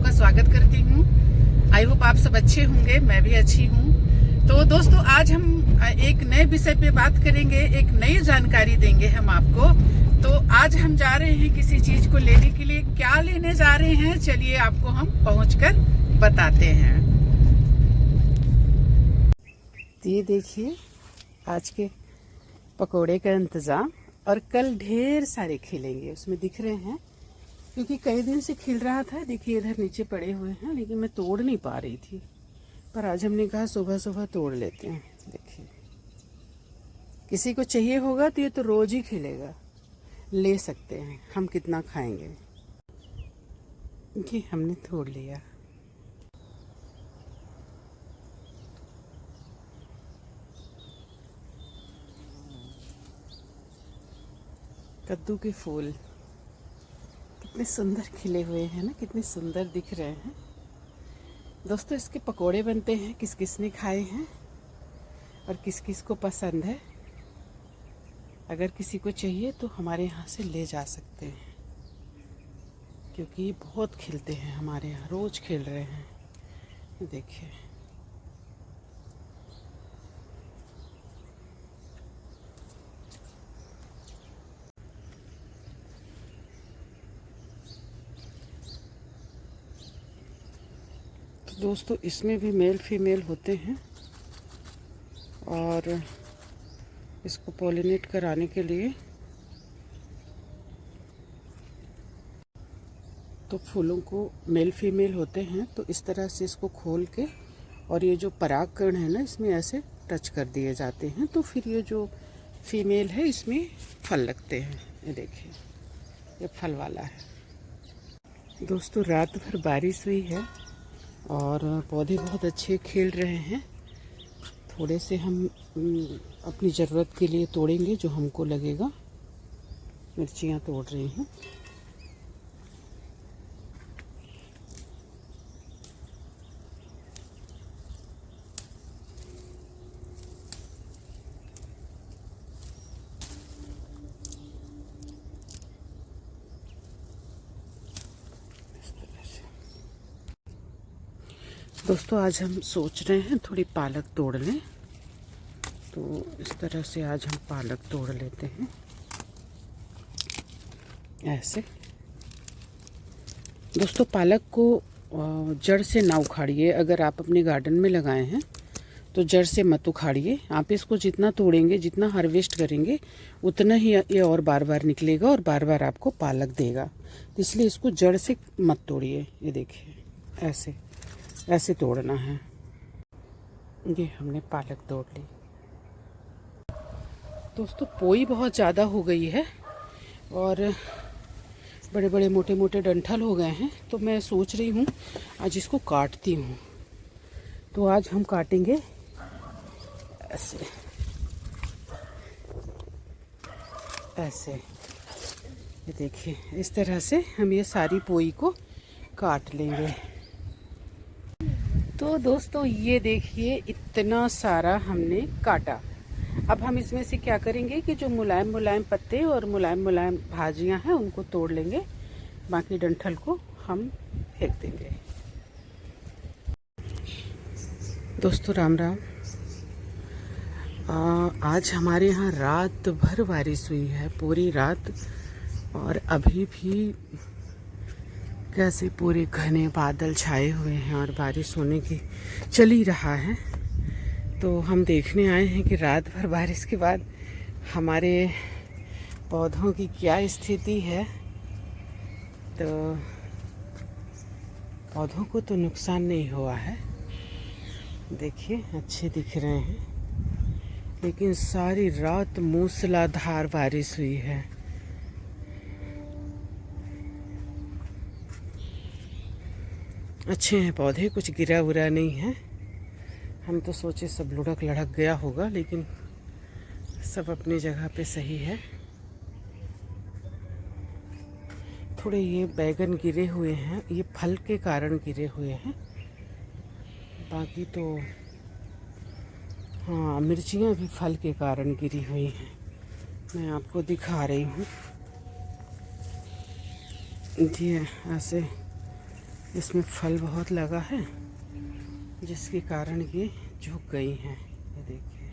लोगों का स्वागत करती हूँ। आई होप आप सब अच्छे होंगे, मैं भी अच्छी हूँ। तो दोस्तों आज हम एक नए विषय पे बात करेंगे, एक नई जानकारी देंगे हम आपको। तो आज हम जा रहे हैं किसी चीज को लेने के लिए। क्या लेने जा रहे हैं चलिए आपको हम पहुंचकर बताते हैं। ये देखिए आज के पकोड़े का इंतजाम, और कल ढेर सारे खिलेंगे उसमें दिख रहे हैं, क्योंकि कई दिन से खिल रहा था। देखिए इधर नीचे पड़े हुए हैं, लेकिन मैं तोड़ नहीं पा रही थी, पर आज हमने कहा सुबह सुबह तोड़ लेते हैं। देखिए किसी को चाहिए होगा तो ये तो रोज ही खिलेगा, ले सकते हैं। हम कितना खाएंगे। ये हमने तोड़ लिया। कद्दू के फूल कितने सुंदर खिले हुए हैं ना, कितने सुंदर दिख रहे हैं। दोस्तों इसके पकोड़े बनते हैं, किस किस ने खाए हैं और किस किस को पसंद है। अगर किसी को चाहिए तो हमारे यहाँ से ले जा सकते हैं, क्योंकि ये बहुत खिलते हैं हमारे यहाँ, रोज खिल रहे हैं। देखिए दोस्तों इसमें भी मेल फीमेल होते हैं, और इसको पॉलिनेट कराने के लिए तो फूलों को मेल फीमेल होते हैं, तो इस तरह से इसको खोल के, और ये जो परागकण है ना इसमें ऐसे टच कर दिए जाते हैं, तो फिर ये जो फीमेल है इसमें फल लगते हैं। ये देखिए ये फल वाला है। दोस्तों रात भर बारिश हुई है और पौधे बहुत अच्छे खिल रहे हैं। थोड़े से हम अपनी ज़रूरत के लिए तोड़ेंगे जो हमको लगेगा। मिर्चियाँ तोड़ रही हूँ। दोस्तों आज हम सोच रहे हैं थोड़ी पालक तोड़ लें, तो इस तरह से आज हम पालक तोड़ लेते हैं ऐसे। दोस्तों पालक को जड़ से ना उखाड़िए। अगर आप अपने गार्डन में लगाए हैं तो जड़ से मत उखाड़िए। आप इसको जितना तोड़ेंगे, जितना हार्वेस्ट करेंगे, उतना ही ये और बार बार निकलेगा और बार बार आपको पालक देगा। इसलिए इसको जड़ से मत तोड़िए। ये देखिए ऐसे ऐसे तोड़ना है। ये हमने पालक तोड़ ली। दोस्तों पोई बहुत ज़्यादा हो गई है और बड़े बड़े मोटे मोटे डंठल हो गए हैं, तो मैं सोच रही हूँ आज इसको काटती हूँ। तो आज हम काटेंगे ऐसे ऐसे। ये देखिए इस तरह से हम ये सारी पोई को काट लेंगे। तो दोस्तों ये देखिए इतना सारा हमने काटा। अब हम इसमें से क्या करेंगे कि जो मुलायम मुलायम पत्ते और मुलायम मुलायम भाजियां हैं उनको तोड़ लेंगे, बाकी डंठल को हम फेंक देंगे। दोस्तों राम राम। आज हमारे यहाँ रात भर बारिश हुई है, पूरी रात, और अभी भी कैसे पूरे घने बादल छाए हुए हैं और बारिश होने की चल ही रहा है। तो हम देखने आए हैं कि रात भर बारिश के बाद हमारे पौधों की क्या स्थिति है। तो पौधों को तो नुकसान नहीं हुआ है, देखिए अच्छे दिख रहे हैं, लेकिन सारी रात मूसलाधार बारिश हुई है। अच्छे हैं पौधे, कुछ गिरा उरा नहीं है। हम तो सोचे सब लुढ़क लढ़क गया होगा, लेकिन सब अपनी जगह पे सही है। थोड़े ये बैगन गिरे हुए हैं, ये फल के कारण गिरे हुए हैं, बाकी तो हाँ मिर्चियाँ भी फल के कारण गिरी हुई हैं। मैं आपको दिखा रही हूँ। ये ऐसे इसमें फल बहुत लगा है, जिसके कारण ये झुक गई हैं। ये देखिए,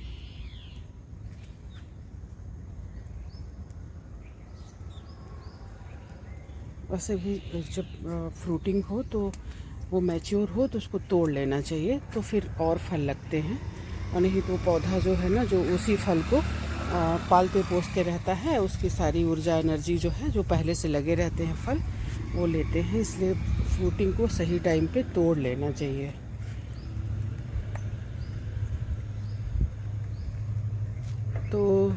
वैसे भी जब फ्रूटिंग हो तो वो मैच्योर हो तो उसको तोड़ लेना चाहिए, तो फिर और फल लगते हैं। और नहीं तो पौधा जो है ना, जो उसी फल को पालते पोसते रहता है, उसकी सारी ऊर्जा एनर्जी जो है, जो पहले से लगे रहते हैं फल, वो लेते हैं। इसलिए फ्रूटिंग को सही टाइम पे तोड़ लेना चाहिए। तो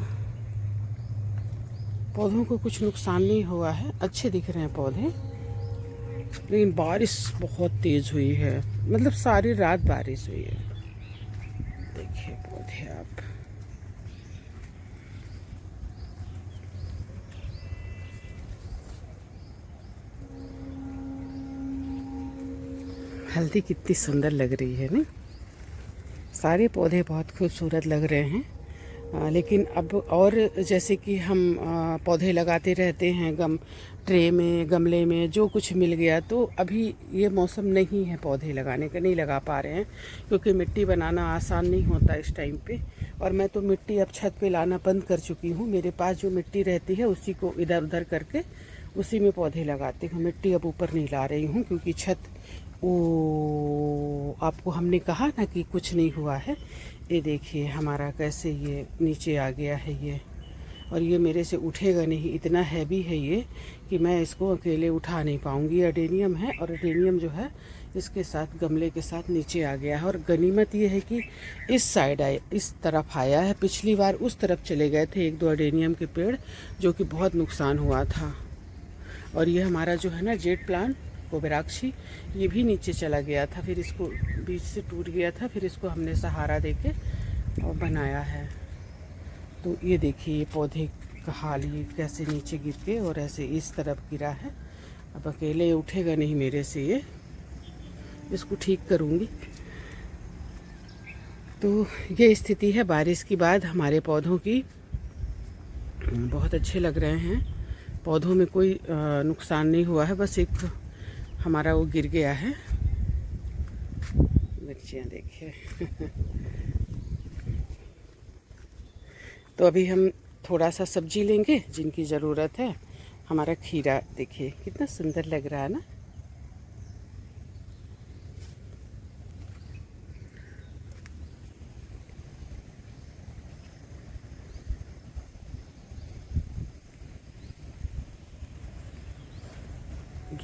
पौधों को कुछ नुकसान नहीं हुआ है, अच्छे दिख रहे हैं पौधे। लेकिन बारिश बहुत तेज़ हुई है, मतलब सारी रात बारिश हुई है। देखिए पौधे आप, हल्दी कितनी सुंदर लग रही है ना। सारे पौधे बहुत खूबसूरत लग रहे हैं। लेकिन अब और जैसे कि हम पौधे लगाते रहते हैं ट्रे में, गमले में, जो कुछ मिल गया, तो अभी ये मौसम नहीं है पौधे लगाने का, नहीं लगा पा रहे हैं, क्योंकि मिट्टी बनाना आसान नहीं होता इस टाइम पे। और मैं तो मिट्टी अब छत पे लाना बंद कर चुकी हूँ। मेरे पास जो मिट्टी रहती है उसी को इधर उधर करके उसी में पौधे लगाती हूँ। मिट्टी अब ऊपर नहीं ला रही हूँ, क्योंकि छत, ओ आपको हमने कहा ना कि कुछ नहीं हुआ है। ये देखिए हमारा कैसे ये नीचे आ गया है ये, और ये मेरे से उठेगा नहीं, इतना हैवी है ये कि मैं इसको अकेले उठा नहीं पाऊँगी। अडेनियम है, और अडेनियम जो है इसके साथ, गमले के साथ नीचे आ गया है। और गनीमत ये है कि इस साइड आए, इस तरफ आया है। पिछली बार उस तरफ चले गए थे 1-2 अडेनियम के पेड़, जो कि बहुत नुकसान हुआ था। और ये हमारा जो है ना जेट प्लांट कोबेराक्षी, ये भी नीचे चला गया था, फिर इसको बीच से टूट गया था, फिर इसको हमने सहारा देके और बनाया है। तो ये देखिए ये पौधे का हाल, ये कैसे नीचे गिर के और ऐसे इस तरफ गिरा है। अब अकेले उठेगा नहीं मेरे से ये, इसको ठीक करूँगी। तो ये स्थिति है बारिश के बाद हमारे पौधों की। बहुत अच्छे लग रहे हैं, पौधों में कोई नुकसान नहीं हुआ है, बस एक हमारा वो गिर गया है। मिर्चियाँ देखिए तो अभी हम थोड़ा सा सब्जी लेंगे जिनकी ज़रूरत है। हमारा खीरा देखिए कितना सुंदर लग रहा है ना।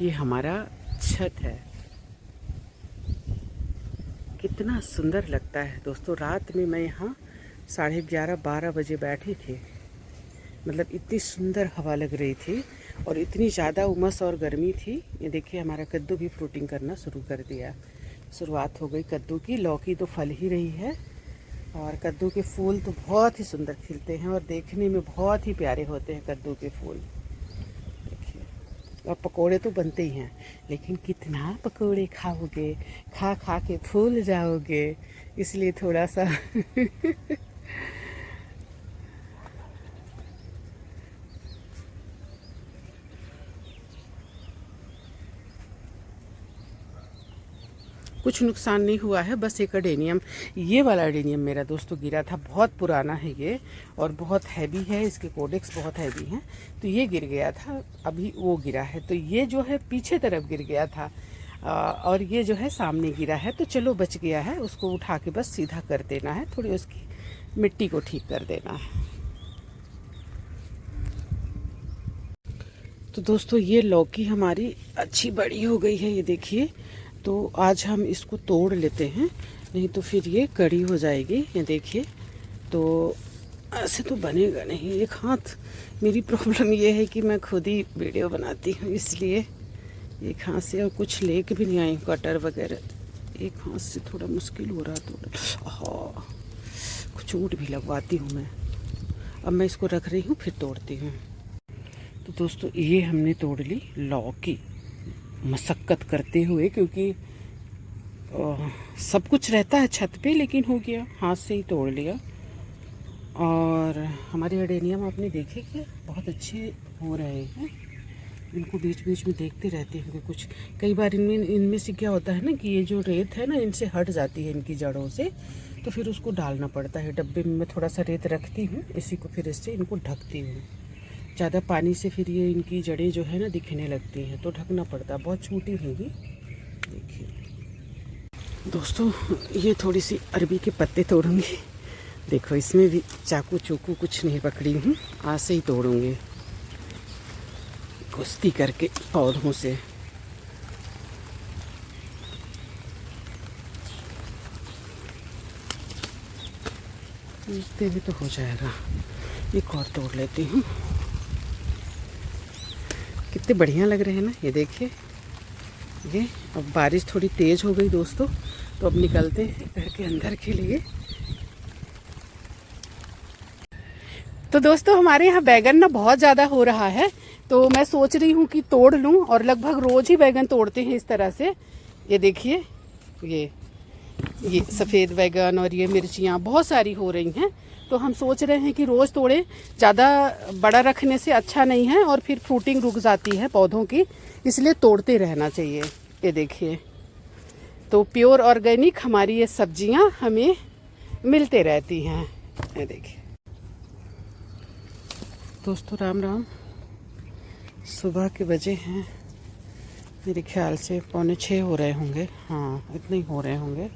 ये हमारा छत है, कितना सुंदर लगता है दोस्तों। रात में मैं यहाँ 11:30-12 बजे बैठी थी, मतलब इतनी सुंदर हवा लग रही थी और इतनी ज़्यादा उमस और गर्मी थी। ये देखिए हमारा कद्दू भी फ्रूटिंग करना शुरू कर दिया, शुरुआत हो गई कद्दू की। लौकी तो फल ही रही है, और कद्दू के फूल तो बहुत ही सुंदर खिलते हैं और देखने में बहुत ही प्यारे होते हैं कद्दू के फूल। और पकोड़े तो बनते ही हैं, लेकिन कितना पकोड़े खाओगे, खा खा के फूल जाओगे, इसलिए थोड़ा सा कुछ नुकसान नहीं हुआ है। बस एक अडेनियम, ये वाला अडेनियम मेरा दोस्तों गिरा था, बहुत पुराना है ये और बहुत हैवी है, इसके कोडेक्स बहुत हैवी हैं, तो ये गिर गया था, अभी वो गिरा है। तो ये जो है पीछे तरफ गिर गया था और ये जो है सामने गिरा है, तो चलो बच गया है। उसको उठा के बस सीधा कर देना है, थोड़ी उसकी मिट्टी को ठीक कर देना है। तो दोस्तों ये लौकी हमारी अच्छी बड़ी हो गई है, ये देखिए। तो आज हम इसको तोड़ लेते हैं, नहीं तो फिर ये कड़ी हो जाएगी। ये देखिए, तो ऐसे तो बनेगा नहीं एक हाथ। मेरी प्रॉब्लम ये है कि मैं खुद ही वीडियो बनाती हूँ, इसलिए एक हाथ से, और कुछ लेके भी नहीं आई कटर वगैरह, एक हाथ से थोड़ा मुश्किल हो रहा है। थोड़ा हाँ, कुछ चोट भी लगवाती हूँ मैं। अब मैं इसको रख रही हूँ, फिर तोड़ती हूँ। तो दोस्तों ये हमने तोड़ ली लौकी, मशक्क़त करते हुए, क्योंकि सब कुछ रहता है छत पे, लेकिन हो गया, हाथ से ही तोड़ लिया। और हमारे अडेनियम आपने देखे कि बहुत अच्छे हो रहे हैं, इनको बीच बीच में देखते रहते हैं कि कुछ, कई बार इनमें से क्या होता है ना कि ये जो रेत है ना इनसे हट जाती है इनकी जड़ों से, तो फिर उसको डालना पड़ता है। डब्बे में मैं थोड़ा सा रेत रखती हूँ, इसी को फिर इससे इनको ढकती हूँ। ज़्यादा पानी से फिर ये इनकी जड़ें जो है ना दिखने लगती हैं, तो ढकना पड़ता है। बहुत छोटी होंगी। देखिए दोस्तों, ये थोड़ी सी अरबी के पत्ते तोड़ूंगी। देखो इसमें भी चाकू चूकू कुछ नहीं पकड़ी हूँ, आज से ही तोड़ूंगी कुश्ती करके पौधों से। देखते भी तो हो जाएगा। एक और तोड़ लेती हूँ। कितने बढ़िया लग रहे हैं ना, ये देखिए। ये अब बारिश थोड़ी तेज़ हो गई दोस्तों, तो अब निकलते हैं घर के अंदर के लिए। तो दोस्तों हमारे यहाँ बैगन ना बहुत ज़्यादा हो रहा है, तो मैं सोच रही हूँ कि तोड़ लूँ, और लगभग रोज़ ही बैगन तोड़ते हैं इस तरह से। ये देखिए, ये सफ़ेद बैगन और ये मिर्चियाँ बहुत सारी हो रही हैं, तो हम सोच रहे हैं कि रोज़ तोड़ें। ज़्यादा बड़ा रखने से अच्छा नहीं है और फिर फ्रूटिंग रुक जाती है पौधों की, इसलिए तोड़ते रहना चाहिए। ये देखिए, तो प्योर ऑर्गेनिक हमारी ये सब्जियां हमें मिलते रहती हैं। ये देखिए दोस्तों, राम राम। सुबह के बजे हैं मेरे ख्याल से 5:45 हो रहे होंगे। हाँ, इतने ही हो रहे होंगे।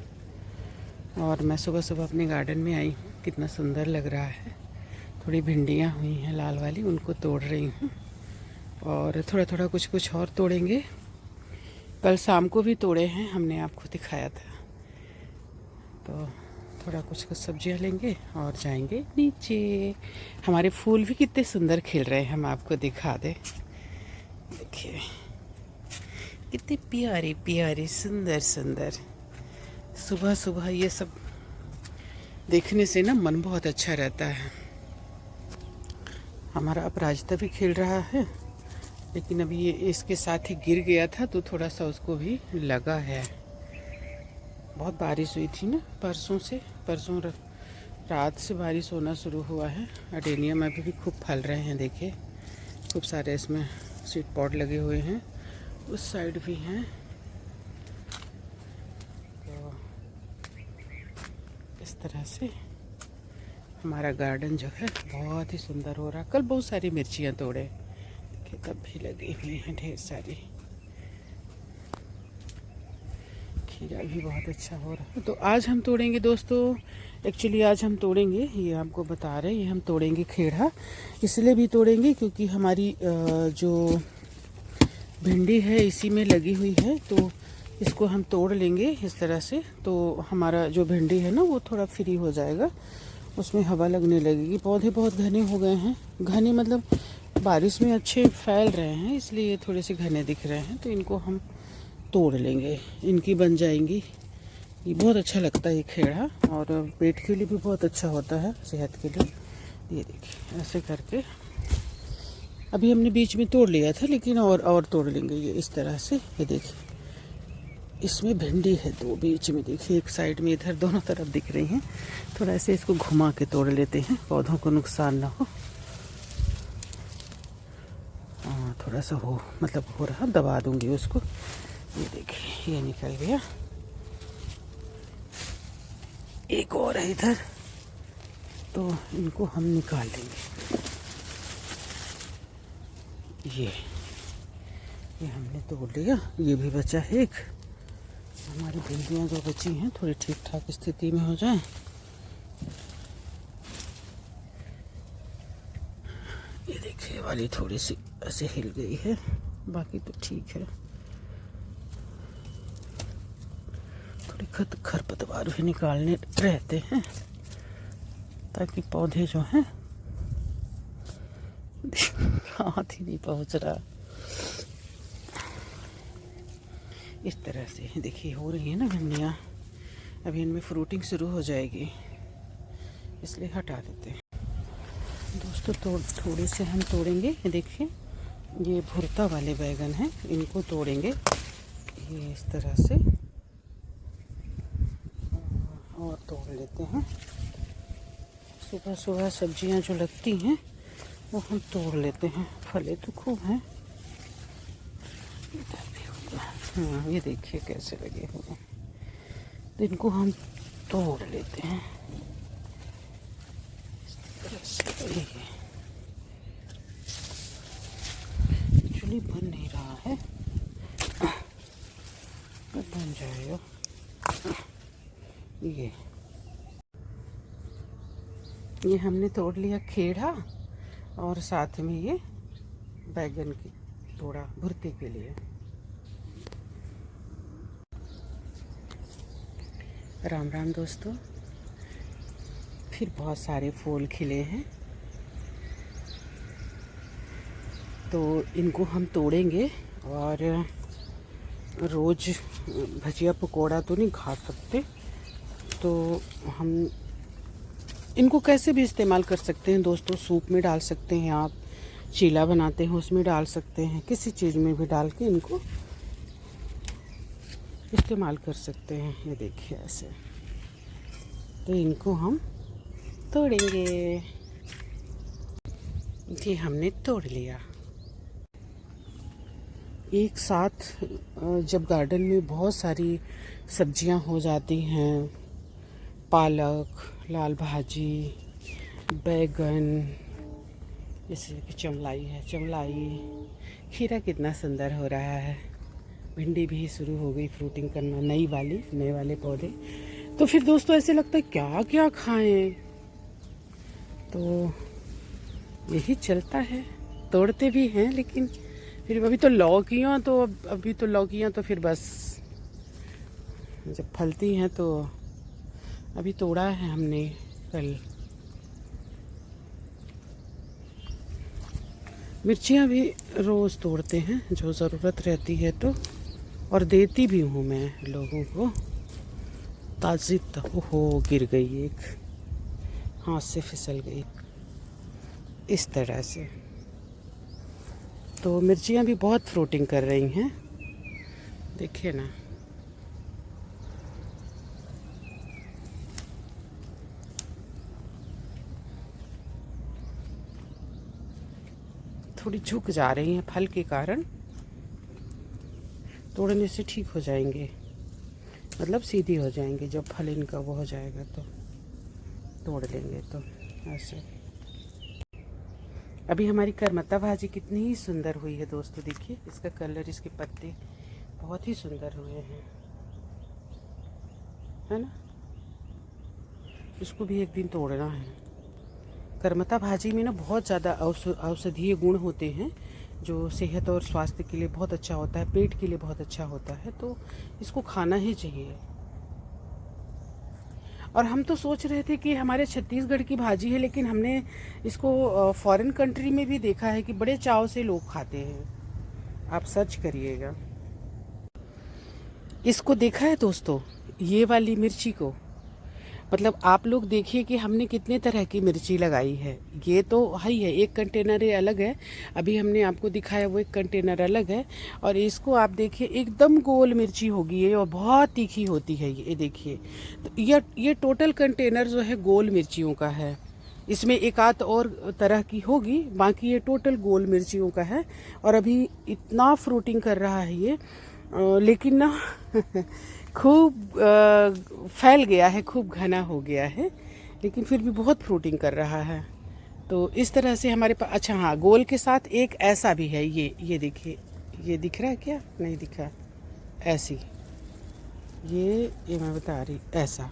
और मैं सुबह सुबह अपने गार्डन में आई हूँ। कितना सुंदर लग रहा है। थोड़ी भिंडियाँ हुई हैं लाल वाली, उनको तोड़ रही हूँ। और थोड़ा थोड़ा कुछ कुछ और तोड़ेंगे। कल शाम को भी तोड़े हैं, हमने आपको दिखाया था। तो थोड़ा कुछ कुछ सब्जियाँ लेंगे और जाएंगे नीचे। हमारे फूल भी कितने सुंदर खिल रहे हैं, हम आपको दिखा दें। देखिए कितने प्यारे प्यारे सुंदर सुंदर। सुबह सुबह ये सब देखने से ना मन बहुत अच्छा रहता है। हमारा अपराजिता भी खिल रहा है, लेकिन अभी ये इसके साथ ही गिर गया था, तो थोड़ा सा उसको भी लगा है। बहुत बारिश हुई थी ना परसों से, परसों रात से बारिश होना शुरू हुआ है। अडेनियम में भी खूब फल रहे हैं। देखिए खूब सारे इसमें सीड पॉट लगे हुए हैं, उस साइड भी हैं। तो इस तरह से हमारा गार्डन जो है बहुत ही सुंदर हो रहा। कल बहुत सारी मिर्चियाँ तोड़े, तब भी लगी हुई हैं ढेर सारी। खीरा भी बहुत अच्छा हो रहा है। तो आज हम तोड़ेंगे दोस्तों, एक्चुअली आज हम तोड़ेंगे, ये आपको बता रहे हैं, ये हम तोड़ेंगे खेड़ा। इसलिए भी तोड़ेंगे क्योंकि हमारी जो भिंडी है इसी में लगी हुई है, तो इसको हम तोड़ लेंगे इस तरह से। तो हमारा जो भिंडी है ना वो थोड़ा फ्री हो जाएगा, उसमें हवा लगने लगेगी। पौधे बहुत घने हो गए हैं, घने मतलब बारिश में अच्छे फैल रहे हैं, इसलिए ये थोड़े से घने दिख रहे हैं। तो इनको हम तोड़ लेंगे, इनकी बन जाएंगी। ये बहुत अच्छा लगता है ये खेड़ा, और पेट के लिए भी बहुत अच्छा होता है, सेहत के लिए। ये देखिए ऐसे करके अभी हमने बीच में तोड़ लिया था, लेकिन और तोड़ लेंगे ये इस तरह से। ये देखिए इसमें भिंडी है दो बीच में, देखिए एक साइड में, इधर दोनों तरफ दिख रही हैं। थोड़ा ऐसे इसको घुमा के तोड़ लेते हैं, पौधों को नुकसान ना हो। थोड़ा सा हो मतलब हो रहा, दबा दूंगी उसको। ये देखिए ये निकल गया, एक और है इधर, तो इनको हम निकाल देंगे। ये हमने तोड़ लिया, ये भी बचा है एक। हमारी भिंडियाँ जो बची हैं थोड़ी ठीक ठाक स्थिति में हो जाए। ये देखिए वाली थोड़ी सी ऐसे हिल गई है, बाकी तो ठीक है। थोड़ी खरपतवार भी निकालने रहते हैं, ताकि पौधे जो हैं हाथ ही नहीं पहुंच रहा। इस तरह से देखिए हो रही है ना भिंडियाँ। अभी इनमें फ्रूटिंग शुरू हो जाएगी, इसलिए हटा देते हैं दोस्तों। थोड़े से हम तोड़ेंगे। ये देखिए ये भुरता वाले बैगन हैं, इनको तोड़ेंगे ये इस तरह से, और तोड़ लेते हैं। सुबह सुबह सब्जियां जो लगती हैं वो हम तोड़ लेते हैं। फले तो खूब हैं, हाँ, ये देखिए कैसे लगे हुए हैं। तो इनको हम तोड़ लेते हैं इस तरह से। एक्चुअली बन नहीं रहा है, बन जाएगा। ये हमने तोड़ लिया खेड़ा, और साथ में ये बैगन की तोड़ा भुर्ते के लिए। राम राम दोस्तों, फिर बहुत सारे फूल खिले हैं, तो इनको हम तोड़ेंगे। और रोज़ भजिया पकोड़ा तो नहीं खा सकते, तो हम इनको कैसे भी इस्तेमाल कर सकते हैं दोस्तों। सूप में डाल सकते हैं, आप चीला बनाते हैं उसमें डाल सकते हैं, किसी चीज़ में भी डाल के इनको इस्तेमाल कर सकते हैं। ये देखिए ऐसे। तो इनको हम तोड़ेंगे। ये हमने तोड़ लिया। एक साथ जब गार्डन में बहुत सारी सब्जियां हो जाती हैं, पालक, लाल भाजी, बैगन, जैसे कि चमलाई है, चमलाई, खीरा कितना सुंदर हो रहा है, भिंडी भी शुरू हो गई फ्रूटिंग करना, नए वाले पौधे। तो फिर दोस्तों ऐसे लगता है क्या क्या खाएं, तो यही चलता है। तोड़ते भी हैं, लेकिन फिर अभी तो लौकियाँ तो फिर बस जब फलती हैं तो अभी तोड़ा है हमने कल। मिर्चियाँ भी रोज़ तोड़ते हैं जो ज़रूरत रहती है, तो और देती भी हूँ मैं लोगों को ताज़ी। ओहो, गिर गई एक, हाथ से फिसल गई इस तरह से। तो मिर्चियाँ भी बहुत फ्रूटिंग कर रही हैं, देखिए ना। थोड़ी झुक जा रही हैं फल के कारण, तोड़ने से ठीक हो जाएंगे, मतलब सीधी हो जाएंगे। जब फल इनका वो हो जाएगा तो तोड़ लेंगे। तो ऐसे अभी हमारी करमत्ता भाजी कितनी ही सुंदर हुई है दोस्तों, देखिए इसका कलर, इसके पत्ते बहुत ही सुंदर हुए हैं, है ना। इसको भी एक दिन तोड़ना है। करमत्ता भाजी में ना बहुत ज़्यादा औषधीय गुण होते हैं, जो सेहत और स्वास्थ्य के लिए बहुत अच्छा होता है, पेट के लिए बहुत अच्छा होता है, तो इसको खाना ही चाहिए। और हम तो सोच रहे थे कि हमारे छत्तीसगढ़ की भाजी है, लेकिन हमने इसको फॉरेन कंट्री में भी देखा है कि बड़े चाव से लोग खाते हैं। आप सर्च करिएगा। इसको देखा है दोस्तों, ये वाली मिर्ची को, मतलब आप लोग देखिए कि हमने कितने तरह की मिर्ची लगाई है। ये तो है ही है, एक कंटेनर ये अलग है, अभी हमने आपको दिखाया वो एक कंटेनर अलग है। और इसको आप देखिए एकदम गोल मिर्ची होगी ये, और बहुत तीखी होती है ये देखिए। तो ये टोटल कंटेनर जो है गोल मिर्चियों का है। इसमें एक आध और तरह की होगी, बाकी ये टोटल गोल मिर्चियों का है। और अभी इतना फ्रूटिंग कर रहा है ये, लेकिन ना खूब फैल गया है, खूब घना हो गया है, लेकिन फिर भी बहुत फ्रूटिंग कर रहा है। तो इस तरह से हमारे पास, अच्छा हाँ, गोल के साथ एक ऐसा भी है, ये देखिए, ये दिख रहा है क्या, नहीं दिखा, ऐसी, ये मैं बता रही ऐसा।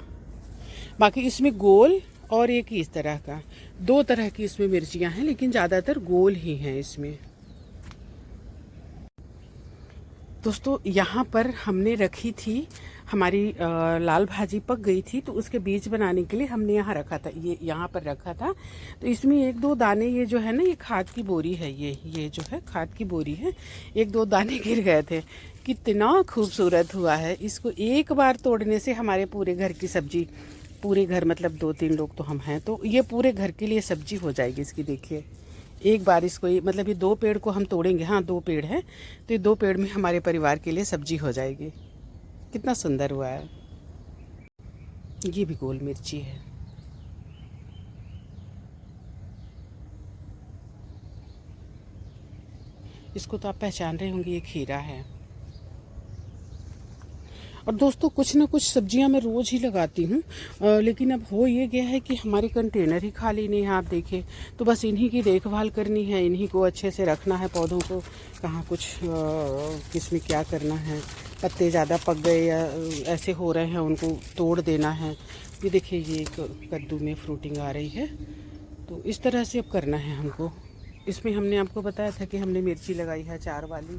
बाकी इसमें गोल और एक ही इस तरह का, दो तरह की इसमें मिर्चियाँ हैं, लेकिन ज़्यादातर गोल ही हैं इसमें। दोस्तों यहाँ पर हमने रखी थी हमारी लाल भाजी पक गई थी, तो उसके बीज बनाने के लिए हमने यहाँ रखा था, ये यहाँ पर रखा था। तो इसमें एक दो दाने, ये जो है ना, ये खाद की बोरी है, ये जो है खाद की बोरी है, एक दो दाने गिर गए थे। कितना खूबसूरत हुआ है। इसको एक बार तोड़ने से हमारे पूरे घर की सब्जी, पूरे घर मतलब 2-3 लोग तो हम हैं, तो ये पूरे घर के लिए सब्जी हो जाएगी इसकी। देखिए एक बार इसको, मतलब ये 2 पेड़ को हम तोड़ेंगे, हाँ 2 पेड़ हैं, तो ये 2 पेड़ में हमारे परिवार के लिए सब्जी हो जाएगी। कितना सुंदर हुआ है। ये भी गोल मिर्ची है। इसको तो आप पहचान रहे होंगे, ये खीरा है। और दोस्तों कुछ ना कुछ सब्जियां मैं रोज़ ही लगाती हूँ, लेकिन अब हो ये गया है कि हमारे कंटेनर ही खाली नहीं है। आप देखिए, तो बस इन्हीं की देखभाल करनी है, इन्हीं को अच्छे से रखना है, पौधों को कहाँ कुछ किस में क्या करना है, पत्ते ज़्यादा पक गए या ऐसे हो रहे हैं उनको तोड़ देना है। ये देखिए, ये कद्दू में फ्रूटिंग आ रही है, तो इस तरह से अब करना है हमको। इसमें हमने आपको बताया था कि हमने मिर्ची लगाई है 4 वाली।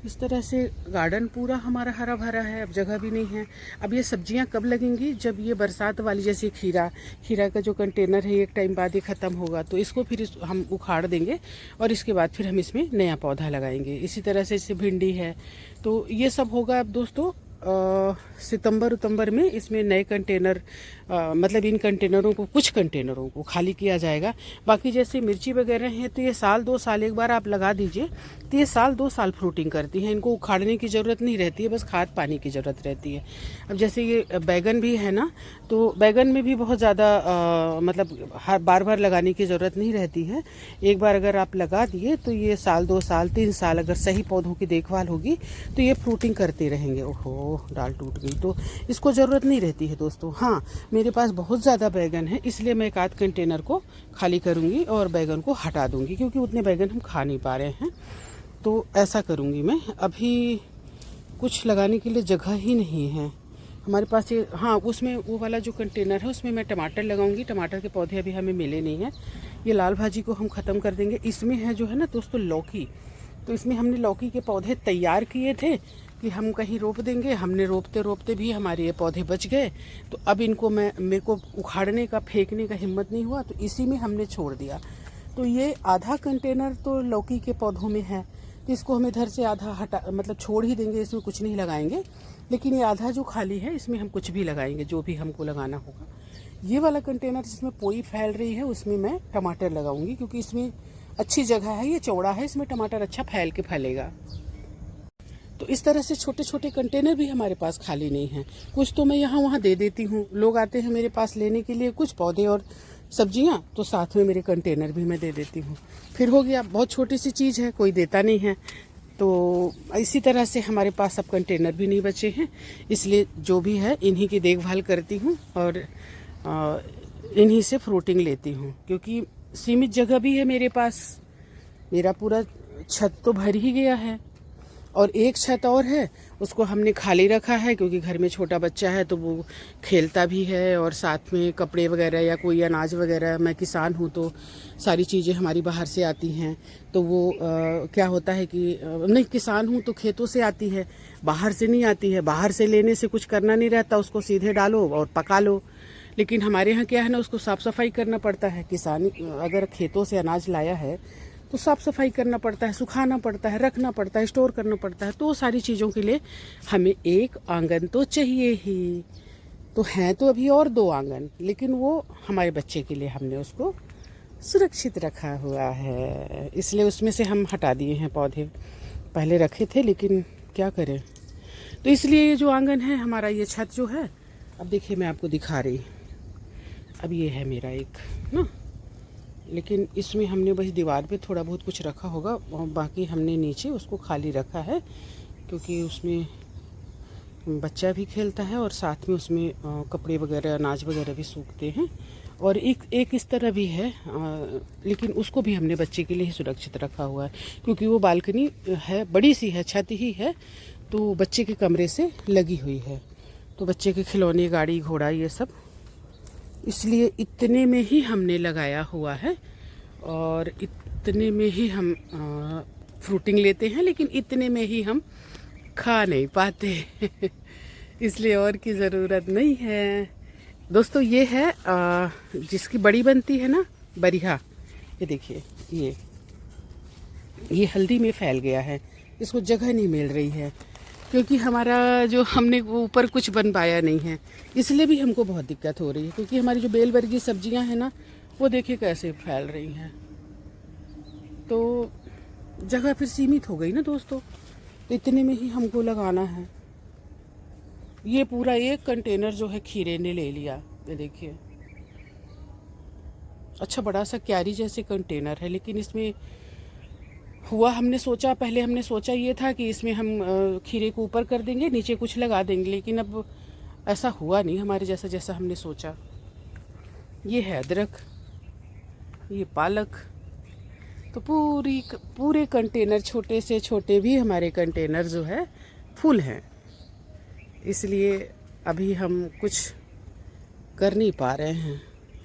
इस तरह से गार्डन पूरा हमारा हरा भरा है। अब जगह भी नहीं है। अब ये सब्जियां कब लगेंगी? जब ये बरसात वाली, जैसे खीरा का जो कंटेनर है एक टाइम बाद ये ख़त्म होगा, तो इसको फिर हम उखाड़ देंगे और इसके बाद फिर हम इसमें नया पौधा लगाएंगे। इसी तरह से जैसे भिंडी है, तो ये सब होगा अब दोस्तों सितंबर में इसमें नए कंटेनर, मतलब इन कंटेनरों को, कुछ कंटेनरों को खाली किया जाएगा। बाकी जैसे मिर्ची वगैरह हैं तो ये साल 2 साल एक बार आप लगा दीजिए, तो ये साल 2 साल फ्रूटिंग करती हैं। इनको उखाड़ने की ज़रूरत नहीं रहती है, बस खाद पानी की ज़रूरत रहती है। अब जैसे ये बैगन भी है ना, तो बैगन में भी बहुत ज़्यादा मतलब बार बार लगाने की ज़रूरत नहीं रहती है। एक बार अगर आप लगा दिए तो ये साल 2 साल 3 साल अगर सही पौधों की देखभाल होगी तो ये फ्रूटिंग करते रहेंगे। ओहो, डाल टूट गई, तो इसको ज़रूरत नहीं रहती है दोस्तों। हाँ, मेरे पास बहुत ज़्यादा बैगन है, इसलिए मैं एक आध कंटेनर को खाली करूँगी और बैगन को हटा दूँगी, क्योंकि उतने बैगन हम खा नहीं पा रहे हैं। तो ऐसा करूँगी मैं। अभी कुछ लगाने के लिए जगह ही नहीं है हमारे पास। ये हाँ, उसमें वो वाला जो कंटेनर है उसमें मैं टमाटर लगाऊंगी। टमाटर के पौधे अभी हमें मिले नहीं हैं। ये लाल भाजी को हम ख़त्म कर देंगे। इसमें है जो है ना दोस्तों लौकी, तो इसमें हमने लौकी के पौधे तैयार किए थे कि हम कहीं रोप देंगे। हमने रोपते रोपते भी हमारे ये पौधे बच गए, तो अब इनको मेरे को उखाड़ने का, फेंकने का हिम्मत नहीं हुआ, तो इसी में हमने छोड़ दिया। तो ये आधा कंटेनर तो लौकी के पौधों में है, तो इसको हम इधर से आधा हटा, मतलब छोड़ ही देंगे, इसमें कुछ नहीं लगाएंगे। लेकिन ये आधा जो खाली है इसमें हम कुछ भी लगाएंगे, जो भी हमको लगाना होगा। ये वाला कंटेनर जिसमें पोई फैल रही है उसमें मैं टमाटर लगाऊंगी, क्योंकि इसमें अच्छी जगह है, ये चौड़ा है, इसमें टमाटर अच्छा फैल के फैलेगा। तो इस तरह से छोटे छोटे कंटेनर भी हमारे पास खाली नहीं हैं। कुछ तो मैं यहाँ वहाँ दे देती हूँ, लोग आते हैं मेरे पास लेने के लिए कुछ पौधे और सब्जियाँ, तो साथ में मेरे कंटेनर भी मैं दे देती हूँ। फिर हो गया, बहुत छोटी सी चीज़ है, कोई देता नहीं है। तो इसी तरह से हमारे पास अब कंटेनर भी नहीं बचे हैं, इसलिए जो भी है इन्हीं की देखभाल करती हूँ और इन्हीं से फ्रूटिंग लेती हूँ, क्योंकि सीमित जगह भी है मेरे पास। मेरा पूरा छत तो भर ही गया है और एक छत और है, उसको हमने खाली रखा है, क्योंकि घर में छोटा बच्चा है तो वो खेलता भी है और साथ में कपड़े वगैरह या कोई अनाज वगैरह, मैं किसान हूँ तो सारी चीज़ें हमारी बाहर से आती हैं। तो वो क्या होता है कि नहीं, किसान हूँ तो खेतों से आती है, बाहर से नहीं आती है। बाहर से लेने से कुछ करना नहीं रहता, उसको सीधे डालो और पका लो। लेकिन हमारे यहाँ क्या है ना, उसको साफ़ सफाई करना पड़ता है। किसान अगर खेतों से अनाज लाया है तो साफ़ सफाई करना पड़ता है, सुखाना पड़ता है, रखना पड़ता है, स्टोर करना पड़ता है। तो सारी चीज़ों के लिए हमें एक आंगन तो चाहिए ही। तो हैं तो अभी और 2 आंगन, लेकिन वो हमारे बच्चे के लिए हमने उसको सुरक्षित रखा हुआ है, इसलिए उसमें से हम हटा दिए हैं पौधे। पहले रखे थे लेकिन क्या करें। तो इसलिए ये जो आंगन है हमारा, ये छत जो है, अब देखिए मैं आपको दिखा रही, अब ये है मेरा एक ना, लेकिन इसमें हमने बस दीवार पे थोड़ा बहुत कुछ रखा होगा और बाकी हमने नीचे उसको खाली रखा है, क्योंकि उसमें बच्चा भी खेलता है और साथ में उसमें कपड़े वगैरह, अनाज वगैरह भी सूखते हैं। और एक इस तरह भी है, लेकिन उसको भी हमने बच्चे के लिए ही सुरक्षित रखा हुआ है, क्योंकि वो बालकनी है, बड़ी सी है, छत ही है, तो बच्चे के कमरे से लगी हुई है। तो बच्चे के खिलौने, गाड़ी घोड़ा, ये सब, इसलिए इतने में ही हमने लगाया हुआ है और इतने में ही हम फ्रूटिंग लेते हैं, लेकिन इतने में ही हम खा नहीं पाते इसलिए और की ज़रूरत नहीं है दोस्तों। ये है जिसकी बड़ी बनती है ना, बरिहा, ये देखिए, ये हल्दी में फैल गया है, इसको जगह नहीं मिल रही है, क्योंकि हमारा जो हमने वो ऊपर कुछ बन पाया नहीं है, इसलिए भी हमको बहुत दिक्कत हो रही है। क्योंकि हमारी जो बेल वर्गीय सब्जियां हैं ना, वो देखिए कैसे फैल रही हैं, तो जगह फिर सीमित हो गई ना दोस्तों। तो इतने में ही हमको लगाना है। ये पूरा एक कंटेनर जो है खीरे ने ले लिया, ये देखिए, अच्छा बड़ा सा क्यारी जैसे कंटेनर है, लेकिन इसमें हुआ हमने सोचा, पहले हमने सोचा ये था कि इसमें हम खीरे को ऊपर कर देंगे, नीचे कुछ लगा देंगे, लेकिन अब ऐसा हुआ नहीं हमारे जैसा हमने सोचा। ये है अदरक, ये पालक। तो पूरे कंटेनर, छोटे से छोटे भी हमारे कंटेनर जो है फुल हैं, इसलिए अभी हम कुछ कर नहीं पा रहे हैं,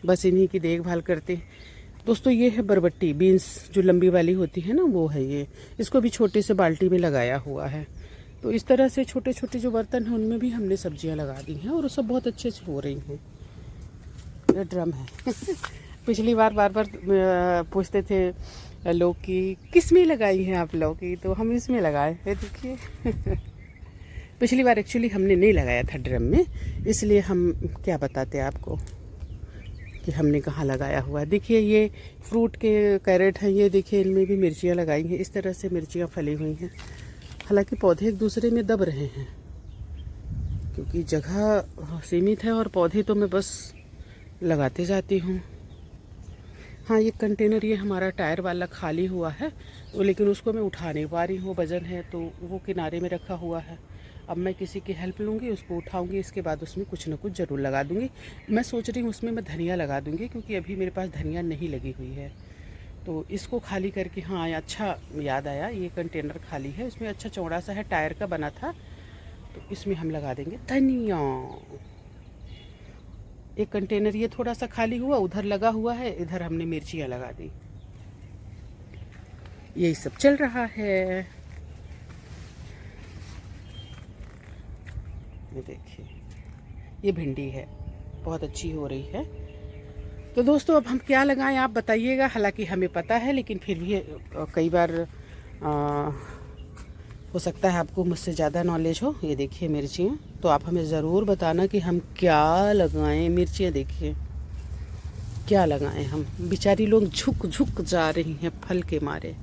बस इन्हीं की देखभाल करते हैं। दोस्तों ये है बरबट्टी बीन्स, जो लंबी वाली होती है ना, वो है ये। इसको भी छोटे से बाल्टी में लगाया हुआ है। तो इस तरह से छोटे छोटे जो बर्तन हैं उनमें भी हमने सब्जियां लगा दी हैं और सब बहुत अच्छे से हो रही हैं। ये ड्रम है पिछली बार बार पूछते थे लोग कि किस में लगाई हैं आप लौकी, तो हम इसमें लगाए हैं, देखिए पिछली बार एक्चुअली हमने नहीं लगाया था ड्रम में, इसलिए हम क्या बताते आपको कि हमने कहाँ लगाया हुआ है। देखिए ये फ्रूट के कैरेट हैं, ये देखिए इनमें भी मिर्चियाँ लगाई हैं। इस तरह से मिर्चियाँ फली हुई हैं। हालांकि पौधे एक दूसरे में दब रहे हैं क्योंकि जगह सीमित है और पौधे तो मैं बस लगाते जाती हूँ। हाँ, ये कंटेनर ये हमारा टायर वाला खाली हुआ है, लेकिन उसको मैं उठा नहीं पा रही हूँ, वज़न है तो वो किनारे में रखा हुआ है। अब मैं किसी की हेल्प लूँगी, उसको उठाऊँगी, इसके बाद उसमें कुछ ना कुछ ज़रूर लगा दूँगी। मैं सोच रही हूँ उसमें मैं धनिया लगा दूँगी, क्योंकि अभी मेरे पास धनिया नहीं लगी हुई है। तो इसको खाली करके, हाँ अच्छा याद आया, ये कंटेनर खाली है, इसमें अच्छा चौड़ा सा है, टायर का बना था, तो इसमें हम लगा देंगे धनिया। एक कंटेनर ये थोड़ा सा खाली हुआ, उधर लगा हुआ है, इधर हमने मिर्चियाँ लगा दी। यही सब चल रहा है। ये देखिए, ये भिंडी है, बहुत अच्छी हो रही है। तो दोस्तों अब हम क्या लगाएं आप बताइएगा। हालांकि हमें पता है, लेकिन फिर भी कई बार हो सकता है आपको मुझसे ज़्यादा नॉलेज हो। ये देखिए मिर्चियाँ, तो आप हमें ज़रूर बताना कि हम क्या लगाएं। मिर्चियाँ देखिए क्या लगाएं हम, बेचारी लोग झुक झुक जा रही हैं फल के मारे।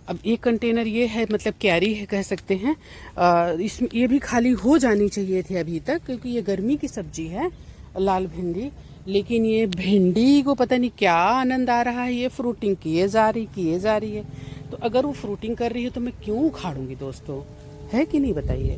अब एक कंटेनर ये है, मतलब कैरी है कह सकते हैं, इसमें ये भी खाली हो जानी चाहिए थी अभी तक, क्योंकि ये गर्मी की सब्जी है लाल भिंडी। लेकिन ये भिंडी को पता नहीं क्या आनंद आ रहा है, ये फ्रूटिंग किए जा रही है। तो अगर वो फ्रूटिंग कर रही है तो मैं क्यों उखाड़ूंगी दोस्तों, है कि नहीं बताइए।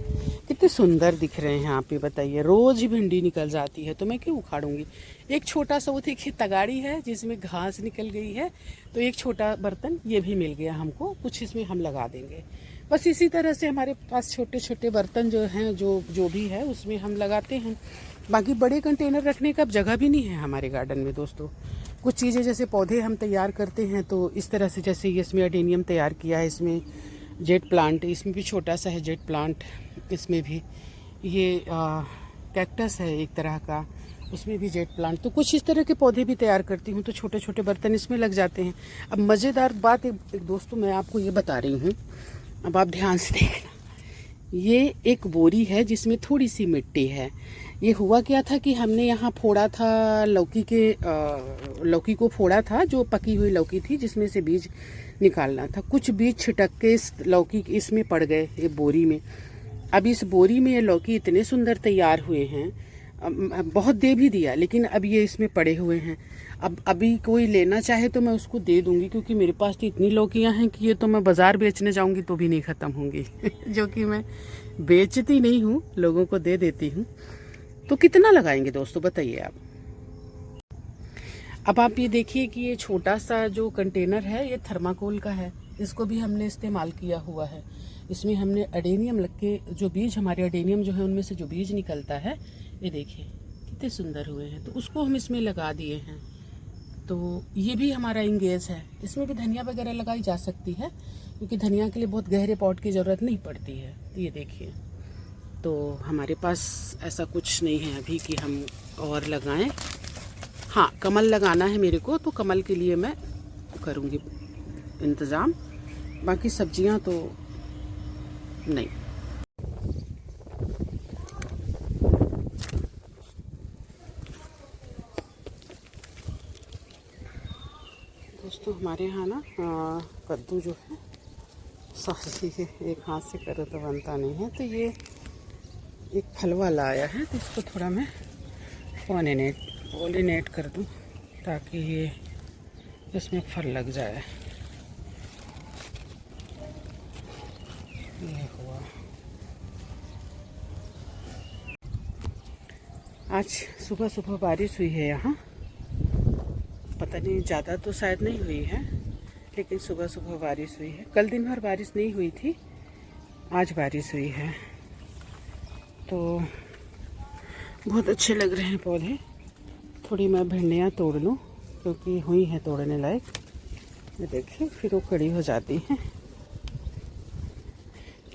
कितने सुंदर दिख रहे हैं यहाँ पे, बताइए रोज ही भिंडी निकल जाती है तो मैं क्यों उखाड़ूंगी। एक छोटा सा वो देखिए तगाड़ी है जिसमें घास निकल गई है, तो एक छोटा बर्तन ये भी मिल गया हमको, कुछ इसमें हम लगा देंगे। बस इसी तरह से हमारे पास छोटे छोटे बर्तन जो हैं, जो भी है उसमें हम लगाते हैं। बाकी बड़े कंटेनर रखने का अब जगह भी नहीं है हमारे गार्डन में दोस्तों। कुछ चीज़ें जैसे पौधे हम तैयार करते हैं तो इस तरह से, जैसे ये इसमें अडेनियम तैयार किया है, इसमें जेट प्लांट, इसमें भी छोटा सा है जेट प्लांट, इसमें भी ये कैक्टस है एक तरह का, उसमें भी जेट प्लांट। तो कुछ इस तरह के पौधे भी तैयार करती हूँ, तो छोटे छोटे बर्तन इसमें लग जाते हैं। अब मज़ेदार बात एक दोस्तों मैं आपको ये बता रही हूँ, अब आप ध्यान से देखना। ये एक बोरी है जिसमें थोड़ी सी मिट्टी है। ये हुआ क्या था कि हमने यहाँ फोड़ा था लौकी को फोड़ा था, जो पकी हुई लौकी थी जिसमें से बीज निकालना था। कुछ बीज छिटक के इस लौकी इसमें पड़ गए, ये बोरी में। अब इस बोरी में ये लौकी इतने सुंदर तैयार हुए हैं, बहुत दे भी दिया, लेकिन अब ये इसमें पड़े हुए हैं। अब अभी कोई लेना चाहे तो मैं उसको दे दूंगी, क्योंकि मेरे पास तो इतनी लौकियां हैं कि ये तो मैं बाज़ार बेचने जाऊंगी तो भी नहीं ख़त्म होंगी जो कि मैं बेचती नहीं हूँ, लोगों को दे देती हूँ। तो कितना लगाएंगे दोस्तों बताइए आप। अब आप ये देखिए कि ये छोटा सा जो कंटेनर है ये थर्माकोल का है, इसको भी हमने इस्तेमाल किया हुआ है। इसमें हमने अडेनियम लग के, जो बीज हमारे अडेनियम जो है उनमें से जो बीज निकलता है, ये देखिए कितने सुंदर हुए हैं, तो उसको हम इसमें लगा दिए हैं। तो ये भी हमारा इंगेज है, इसमें भी धनिया वगैरह लगाई जा सकती है, क्योंकि धनिया के लिए बहुत गहरे पॉट की ज़रूरत नहीं पड़ती है। तो ये देखिए, तो हमारे पास ऐसा कुछ नहीं है अभी कि हम और लगाएं। हाँ, कमल लगाना है मेरे को, तो कमल के लिए मैं करूँगी इंतज़ाम, बाकी सब्जियां तो नहीं। दोस्तों हमारे यहाँ ना कद्दू जो है, सॉरी एक हाथ से करो तो बनता नहीं है, तो ये एक फल वाला आया है, तो इसको थोड़ा मैं पॉलिनेट कर दूं ताकि ये इसमें फल लग जाए। ये हुआ। आज सुबह सुबह बारिश हुई है यहाँ, पता नहीं ज़्यादा तो शायद नहीं हुई है, लेकिन सुबह सुबह बारिश हुई है। कल दिन भर बारिश नहीं हुई थी, आज बारिश हुई है। तो बहुत अच्छे लग रहे हैं पौधे। थोड़ी मैं भिंडियाँ तोड़ लूँ क्योंकि हुई हैं तोड़ने लायक। ये देखिए फिर वो कड़ी हो जाती हैं।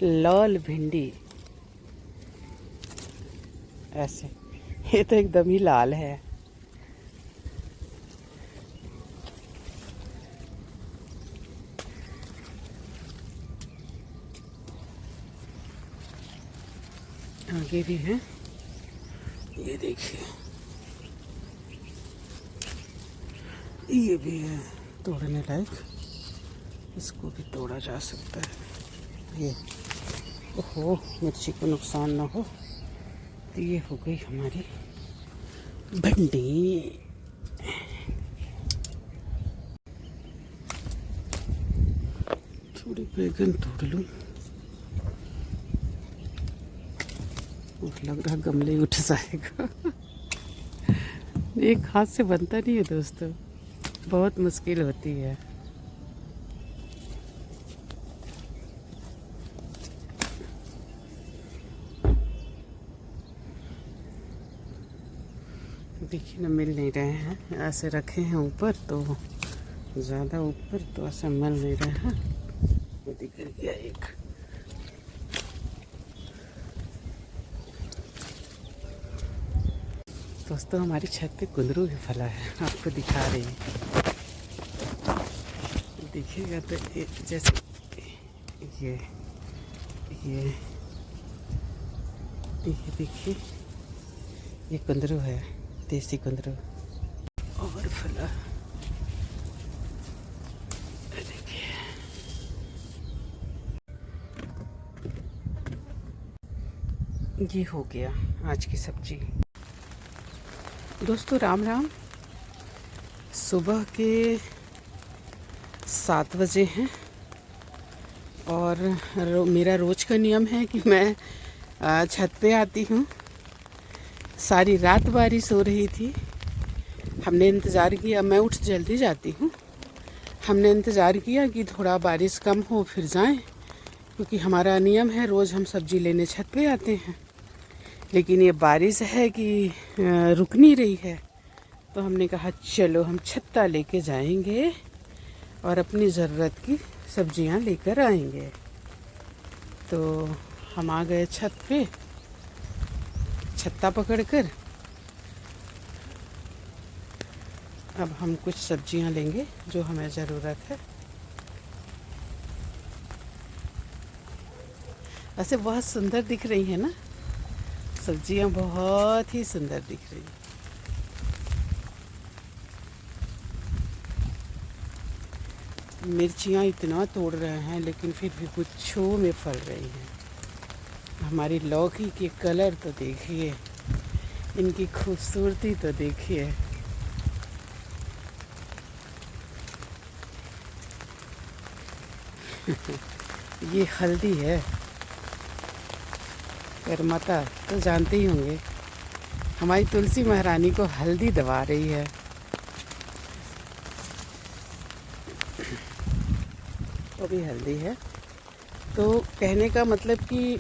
लाल भिंडी ऐसे, ये तो एकदम ही लाल है। आगे भी है, ये देखिए, ये भी है तोड़ने लायक, इसको भी तोड़ा जा सकता है। ये ओहो, मिर्ची को नुकसान ना हो। तो ये हो गई हमारी भिंडी। थोड़ी बैगन तोड़ लूँ, लग रहा गमले उठ जाएगा। एक हाथ से बनता नहीं है दोस्तों, बहुत मुश्किल होती है। देखिए ना, मिल नहीं रहे हैं, ऐसे रखे हैं ऊपर तो ज़्यादा ऊपर तो ऐसा मिल नहीं रहा है। वो दिख गया एक। दोस्तों हमारी छत पे कुंदरू भी फला है, आपको दिखा रही है। देखिएगा तो जैसे ये देखिए, ये कुंदरू है, देसी कुंदरू और फला। देखिए ये हो गया आज की सब्जी। दोस्तों राम राम। सुबह के 7 बजे हैं और मेरा रोज़ का नियम है कि मैं छत पे आती हूँ। सारी रात बारिश हो रही थी, हमने इंतज़ार किया, मैं उठ जल्दी जाती हूँ, हमने इंतज़ार किया कि थोड़ा बारिश कम हो फिर जाएं, क्योंकि हमारा नियम है रोज़ हम सब्ज़ी लेने छत पे आते हैं। लेकिन ये बारिश है कि रुक नहीं रही है, तो हमने कहा चलो हम छत्ता लेके जाएंगे और अपनी ज़रूरत की सब्जियां लेकर आएंगे। तो हम आ गए छत पे, छत्ता पकड़कर। अब हम कुछ सब्जियां लेंगे जो हमें ज़रूरत है। ऐसे बहुत सुंदर दिख रही है ना सब्जियां, बहुत ही सुंदर दिख रही है। मिर्चियाँ इतना तोड़ रहे हैं लेकिन फिर भी गुच्छों में फल रही हैं। हमारी लौकी के कलर तो देखिए, इनकी खूबसूरती तो देखिए। ये हल्दी है, करमता तो जानते ही होंगे, हमारी तुलसी महारानी को हल्दी दबा रही है। वो भी हल्दी है। तो कहने का मतलब कि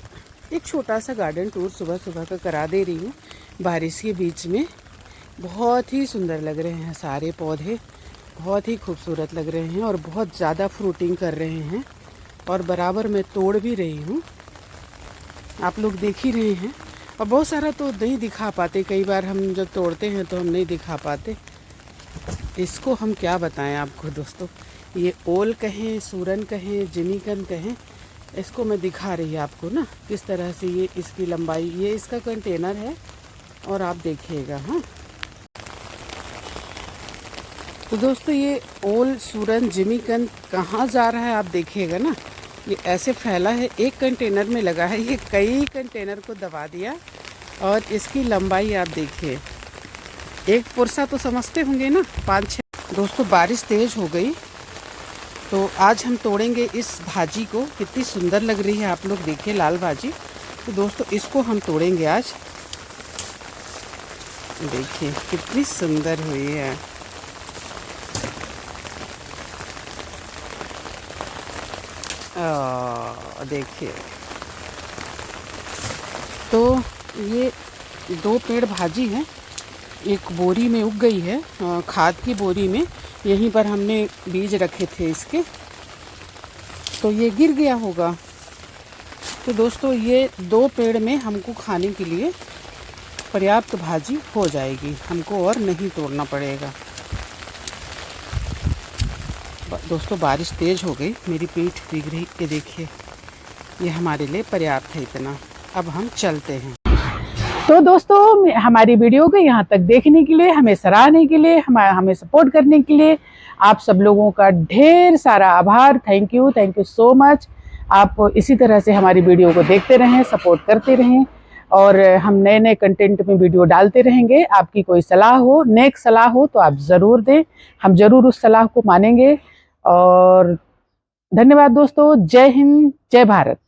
एक छोटा सा गार्डन टूर सुबह सुबह का करा दे रही हूँ बारिश के बीच में। बहुत ही सुंदर लग रहे हैं सारे पौधे, बहुत ही खूबसूरत लग रहे हैं और बहुत ज़्यादा फ्रूटिंग कर रहे हैं और बराबर मैं तोड़ भी रही हूँ, आप लोग देख ही रहे हैं। और बहुत सारा तो नहीं दिखा पाते, कई बार हम जब तोड़ते हैं तो हम नहीं दिखा पाते। इसको हम क्या बताएं आपको दोस्तों, ये ओल कहें, सूरन कहें, जिमीकंद कहें, इसको मैं दिखा रही है आपको ना किस तरह से ये इसकी लंबाई, ये इसका कंटेनर है और आप देखिएगा। हाँ तो दोस्तों ये ओल, सूरन, जिमीकंद कहाँ जा रहा है आप देखिएगा ना। ये ऐसे फैला है, एक कंटेनर में लगा है, ये कई कंटेनर को दबा दिया। और इसकी लंबाई आप देखिए, एक पुरसा तो समझते होंगे ना, 5-6 दोस्तों बारिश तेज़ हो गई, तो आज हम तोड़ेंगे इस भाजी को। कितनी सुंदर लग रही है, आप लोग देखिए, लाल भाजी। तो दोस्तों इसको हम तोड़ेंगे आज। देखिए कितनी सुंदर हुई है। देखिए, तो ये 2 पेड़ भाजी हैं, एक बोरी में उग गई है, खाद की बोरी में। यहीं पर हमने बीज रखे थे इसके, तो ये गिर गया होगा। तो दोस्तों ये 2 पेड़ में हमको खाने के लिए पर्याप्त भाजी हो जाएगी, हमको और नहीं तोड़ना पड़ेगा। दोस्तों बारिश तेज़ हो गई, मेरी पीठ भीग रही है, देखिए ये हमारे लिए पर्याप्त है इतना। अब हम चलते हैं। तो दोस्तों हमारी वीडियो को यहाँ तक देखने के लिए, हमें सराहने के लिए, हमें सपोर्ट करने के लिए आप सब लोगों का ढेर सारा आभार। Thank you so much. आप इसी तरह से हमारी वीडियो को देखते रहें, सपोर्ट करते रहें, और हम नए नए कंटेंट में वीडियो डालते रहेंगे। आपकी कोई सलाह हो, नेक सलाह हो तो आप ज़रूर दें, हम ज़रूर उस सलाह को मानेंगे। और धन्यवाद दोस्तों। जय हिंद, जय भारत।